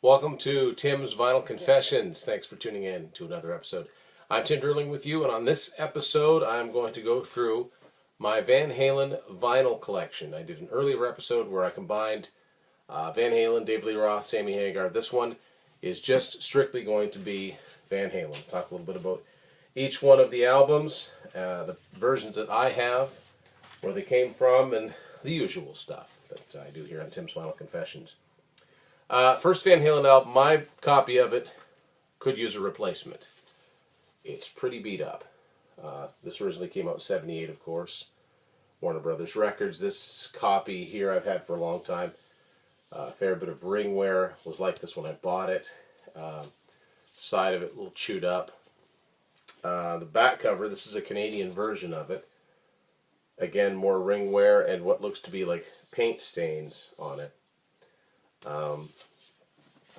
Welcome to Tim's Vinyl Confessions. Thanks for tuning in to another episode. I'm Tim Durling with you, and on this episode I'm going to go through my Van Halen vinyl collection. I did an earlier episode where I combined Van Halen, David Lee Roth, Sammy Hagar. This one is just strictly going to be Van Halen. Talk a little bit about each one of the albums, the versions that I have, where they came from, and the usual stuff that I do here on Tim's Vinyl Confessions. First Van Halen album, my copy of it could use a replacement. It's pretty beat up. This originally came out in '78, of course. Warner Brothers Records. This copy here I've had for a long time. A fair bit of ring wear. Was like this when I bought it. Side of it a little chewed up. The back cover, this is a Canadian version of it. Again, more ring wear and what looks to be like paint stains on it.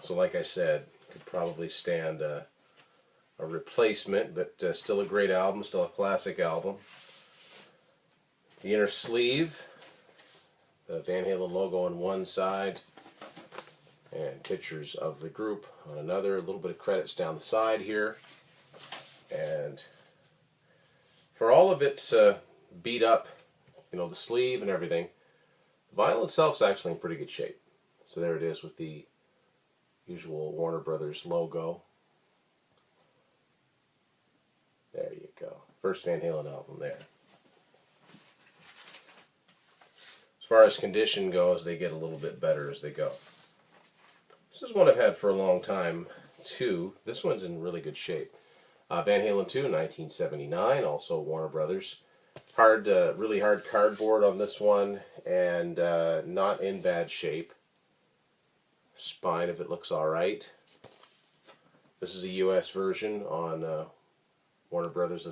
So like I said, could probably stand a replacement, but still a great album, still a classic album. The inner sleeve, the Van Halen logo on one side, and pictures of the group on another. A little bit of credits down the side here. And for all of its beat up, the sleeve and everything, the vinyl itself is actually in pretty good shape. So there it is with the usual Warner Brothers logo. There you go. First Van Halen album there. As far as condition goes, they get a little bit better as they go. This is one I've had for a long time, too. This one's in really good shape. Van Halen 2, 1979, also Warner Brothers. Really hard cardboard on this one, and not in bad shape. Spine of it looks alright. This is a US version on Warner Brothers,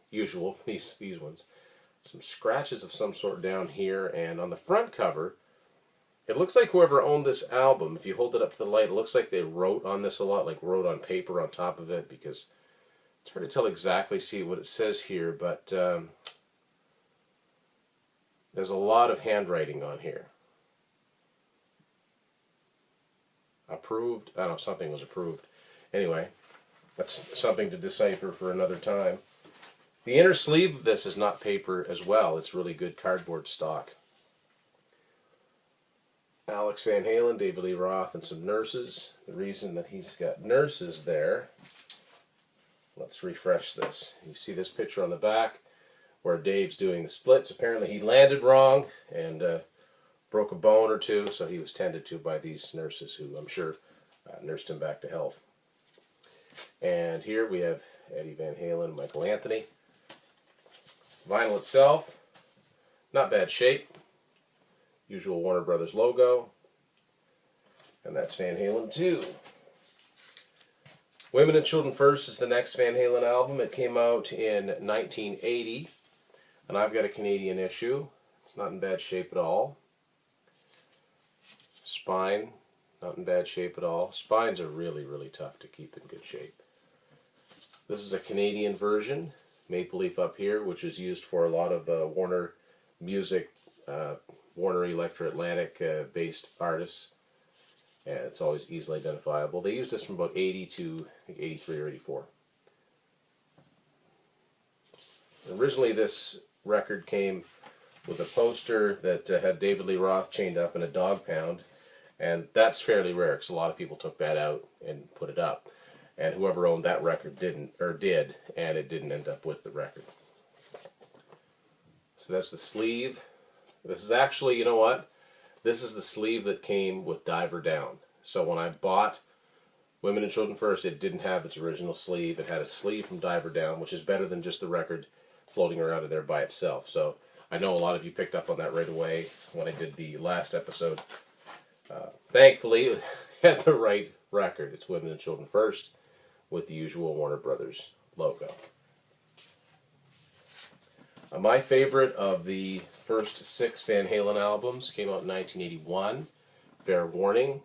usual, these ones. Some scratches of some sort down here, and on the front cover, it looks like whoever owned this album, if you hold it up to the light, it looks like they wrote on this a lot, like wrote on paper on top of it, because it's hard to tell exactly, see what it says here, but there's a lot of handwriting on here. Approved? I don't know, something was approved. Anyway, that's something to decipher for another time. The inner sleeve of this is not paper as well. It's really good cardboard stock. Alex Van Halen, David Lee Roth, and some nurses. The reason that he's got nurses there, let's refresh this. You see this picture on the back where Dave's doing the splits. Apparently he landed wrong and broke a bone or two, so he was tended to by these nurses who I'm sure nursed him back to health. And here we have Eddie Van Halen, Michael Anthony. Vinyl itself, not bad shape. Usual Warner Brothers logo. And that's Van Halen 2. Women and Children First is the next Van Halen album. It came out in 1980. And I've got a Canadian issue. It's not in bad shape at all. Spine, not in bad shape at all. Spines are really, really tough to keep in good shape. This is a Canadian version. Maple Leaf up here, which is used for a lot of Warner Music, Warner Electro Atlantic based artists. And it's always easily identifiable. They used this from about 80 to I think 83 or 84. Originally this record came with a poster that had David Lee Roth chained up in a dog pound. And that's fairly rare because a lot of people took that out and put it up. And whoever owned that record did, and it didn't end up with the record. So that's the sleeve. This is actually, you know what? This is the sleeve that came with Diver Down. So when I bought Women and Children First, it didn't have its original sleeve. It had a sleeve from Diver Down, which is better than just the record floating around in there by itself. So I know a lot of you picked up on that right away when I did the last episode. Thankfully, it had the right record. It's Women and Children First with the usual Warner Brothers logo. My favorite of the first 6 Van Halen albums came out in 1981. Fair warning,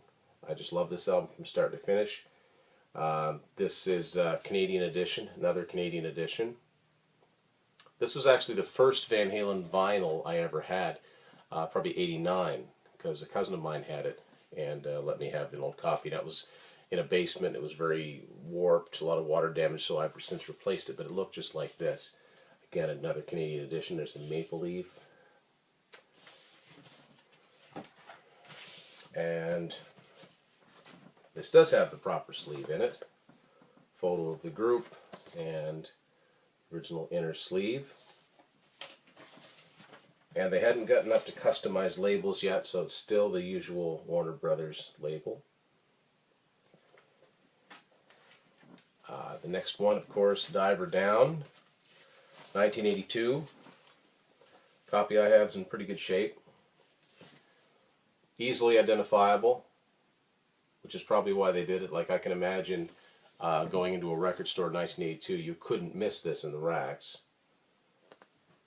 I just love this album from start to finish. This is Canadian edition, another Canadian edition. This was actually the first Van Halen vinyl I ever had, probably '89, because a cousin of mine had it, and let me have an old copy. That was in a basement. It was very warped, a lot of water damage, so I've since replaced it, but it looked just like this. Again, another Canadian edition. There's the maple leaf. And this does have the proper sleeve in it. Photo of the group and original inner sleeve. And they hadn't gotten up to customized labels yet, so it's still the usual Warner Brothers label. The next one, of course, Diver Down, 1982. Copy I have is in pretty good shape. Easily identifiable, which is probably why they did it. Like, I can imagine going into a record store in 1982, you couldn't miss this in the racks.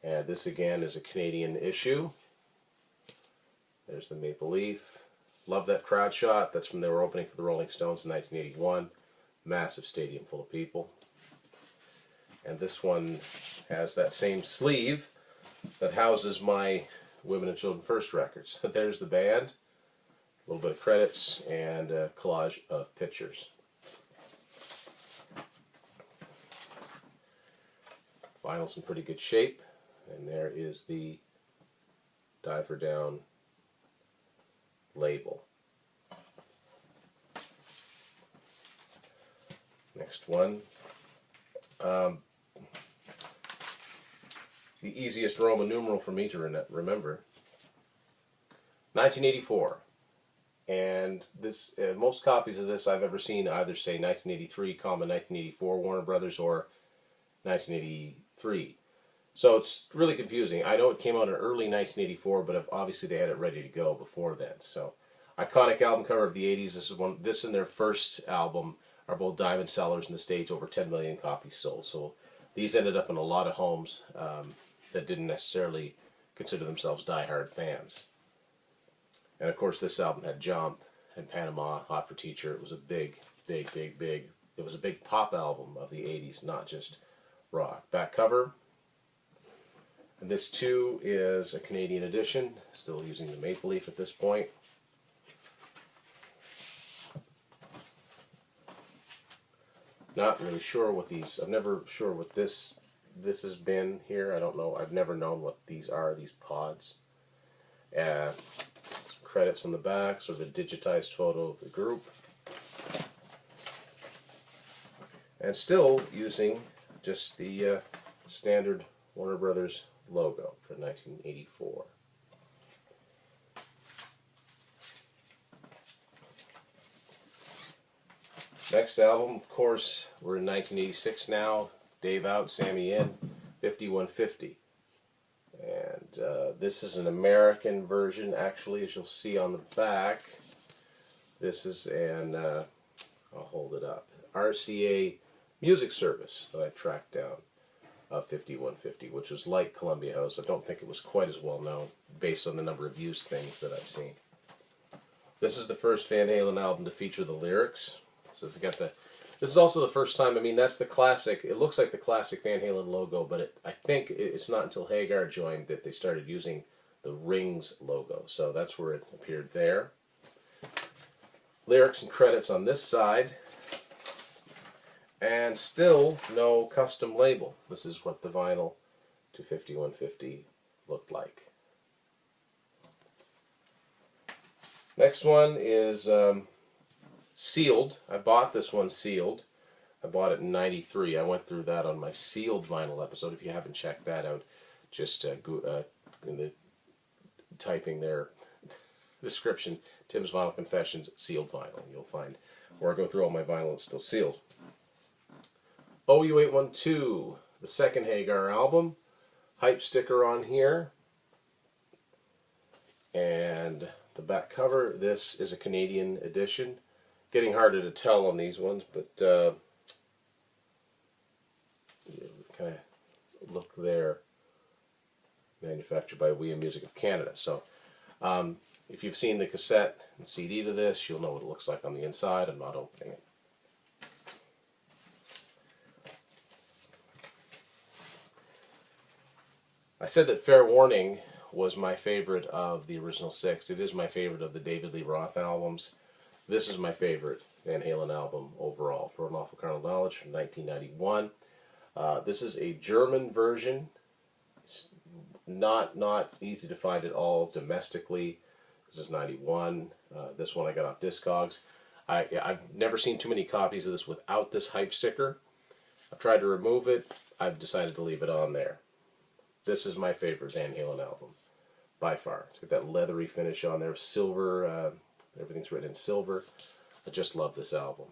And this again is a Canadian issue. There's the maple leaf. Love that crowd shot. That's from they were opening for the Rolling Stones in 1981. Massive stadium full of people. And this one has that same sleeve that houses my Women and Children First records. There's the band, a little bit of credits, and a collage of pictures. Vinyl's in pretty good shape, and there is the Diver Down label. Next one. The easiest Roman numeral for me to remember. 1984. And this most copies of this I've ever seen either say 1983, 1984 Warner Brothers or 1983. So it's really confusing. I know it came out in early 1984, but obviously they had it ready to go before then. So, iconic album cover of the 80s. This and their first album are both diamond sellers in the States, over 10 million copies sold. So these ended up in a lot of homes that didn't necessarily consider themselves die-hard fans. And of course this album had Jump and Panama, Hot for Teacher. It was a big, it was a big pop album of the 80s, not just rock. Back cover. And this too is a Canadian edition, still using the maple leaf at this point. Not really sure what these, I'm never sure what this has been here. I don't know, I've never known what these are, these pods. Credits on the back, sort of a digitized photo of the group. And still using just the standard Warner Brothers logo for 1984. Next album, of course, we're in 1986 now. Dave Out, Sammy N, 5150. And this is an American version, actually, as you'll see on the back. This is an, I'll hold it up, RCA music service that I tracked down of 5150, which was like Columbia House. I don't think it was quite as well known based on the number of used things that I've seen. This is the first Van Halen album to feature the lyrics. So they got the. This is also the first time. I mean, that's the classic. It looks like the classic Van Halen logo, but I think it's not until Hagar joined that they started using the Rings logo. So that's where it appeared there. Lyrics and credits on this side, and still no custom label. This is what the vinyl to 5150 looked like. Next one is. Sealed. I bought this one sealed. I bought it in '93. I went through that on my sealed vinyl episode. If you haven't checked that out, just in the typing their description, Tim's Vinyl Confessions, sealed vinyl. You'll find where I go through all my vinyl, it's still sealed. OU812, the second Hagar album. Hype sticker on here. And the back cover, this is a Canadian edition. Getting harder to tell on these ones, but you kind of look there. Manufactured by WACF Music of Canada. So, if you've seen the cassette and CD to this, you'll know what it looks like on the inside. I'm not opening it. I said that Fair Warning was my favorite of the original 6. It is my favorite of the David Lee Roth albums. This is my favorite Van Halen album overall, For an Awful Carnal Knowledge from 1991. This is a German version. It's not easy to find at all domestically. This is 91. This one I got off Discogs. I've never seen too many copies of this without this hype sticker. I've tried to remove it. I've decided to leave it on there. This is my favorite Van Halen album, by far. It's got that leathery finish on there, silver, everything's written in silver. I just love this album.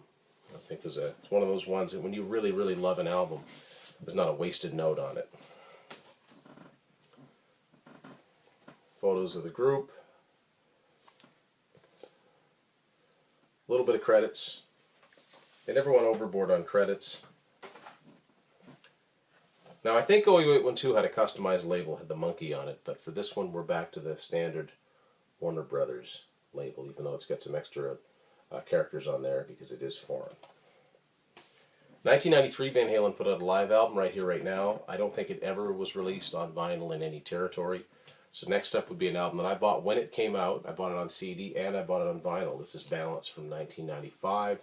I think it's one of those ones that when you really, really love an album, there's not a wasted note on it. Photos of the group. A little bit of credits. They never went overboard on credits. Now I think OU812 had a customized label, had the monkey on it, but for this one we're back to the standard Warner Brothers label, even though it's got some extra characters on there because it is foreign. 1993, Van Halen put out a live album, Right Here, Right Now. I don't think it ever was released on vinyl in any territory. So next up would be an album that I bought when it came out. I bought it on CD and I bought it on vinyl. This is Balance from 1995.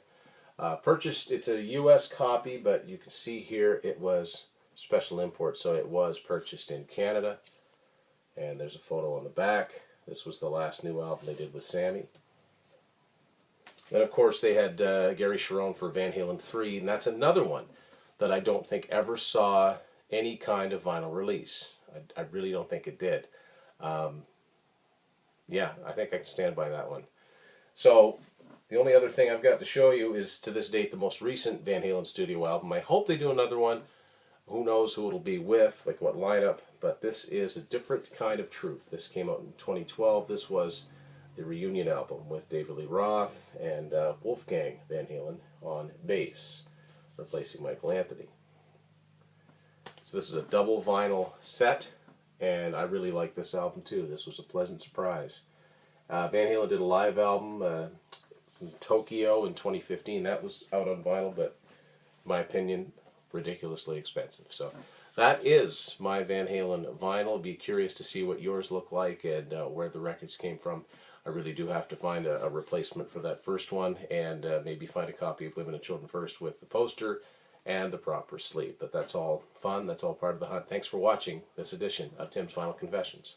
Purchased, it's a US copy, but you can see here it was special import, so it was purchased in Canada. And there's a photo on the back. This was the last new album they did with Sammy. And of course they had Gary Cherone for Van Halen 3, and that's another one that I don't think ever saw any kind of vinyl release. I really don't think it did. Yeah, I think I can stand by that one. So the only other thing I've got to show you is, to this date, the most recent Van Halen studio album. I hope they do another one. Who knows who it'll be with, like what lineup, but this is A Different Kind of Truth. This came out in 2012. This was the reunion album with David Lee Roth and Wolfgang Van Halen on bass, replacing Michael Anthony. So this is a double vinyl set, and I really like this album too. This was a pleasant surprise. Van Halen did a live album in Tokyo in 2015. That was out on vinyl, but in my opinion, ridiculously expensive. So that is my Van Halen vinyl. Be curious to see what yours look like and where the records came from. I really do have to find a replacement for that first one, and maybe find a copy of Women and Children First with the poster and the proper sleeve. But that's all fun. That's all part of the hunt. Thanks for watching this edition of Tim's Final Confessions.